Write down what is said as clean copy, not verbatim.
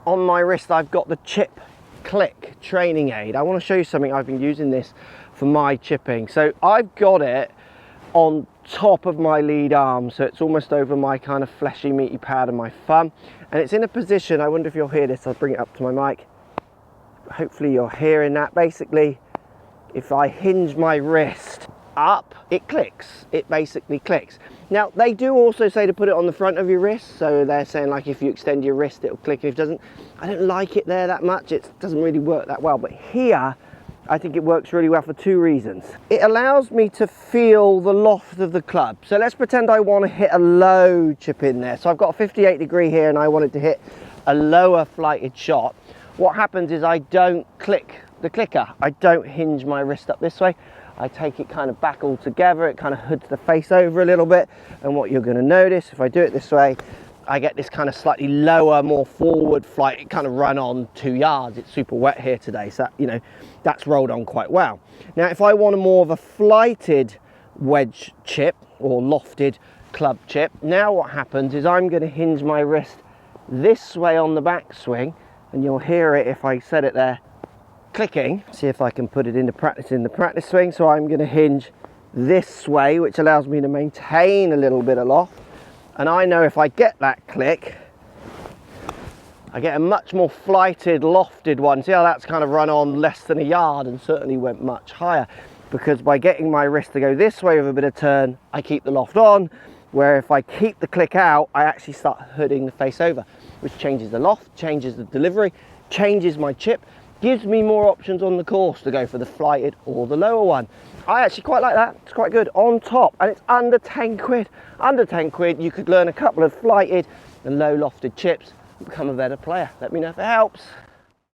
On my wrist I've got the chip click training aid. I want to show you something. I've been using this for my chipping. So I've got it on top of my lead arm, so it's almost over my kind of fleshy meaty pad of my thumb, and it's in a position, I wonder if you'll hear this, I'll bring it up to my mic, hopefully you're hearing that. Basically, if I hinge my wrist up, it clicks. It basically clicks. Now they do also say to put it on the front of your wrist, so they're saying like if you extend your wrist it'll click. If it doesn't, I don't like it there that much. It doesn't really work that well, but here I think it works really well for two reasons. It allows me to feel the loft of the club. So let's pretend I want to hit a low chip in there. So I've got a 58 degree here and I wanted to hit a lower flighted shot. What happens is I don't click the clicker. I don't hinge my wrist up this way. I take it kind of back all together. It kind of hoods the face over a little bit. And what you're going to notice, if I do it this way, I get this kind of slightly lower, more forward flight. It kind of run on 2 yards. It's super wet here today, so you know that's rolled on quite well. Now, if I want a more of a flighted wedge chip or lofted club chip, now what happens is I'm going to hinge my wrist this way on the backswing, and you'll hear it if I set it there clicking. See if I can put it into practice in the practice swing. So I'm going to hinge this way, which allows me to maintain a little bit of loft. And I know if I get that click, I get a much more flighted, lofted one. See how that's kind of run on less than a yard and certainly went much higher, because by getting my wrist to go this way with a bit of turn, I keep the loft on, where if I keep the click out, I actually start hooding the face over, which changes the loft, changes the delivery, changes my chip, gives me more options on the course to go for the flighted or the lower one. I actually quite like that. It's quite good on top, and it's under 10 quid. Under 10 quid, you could learn a couple of flighted and low lofted chips and become a better player. Let me know if it helps.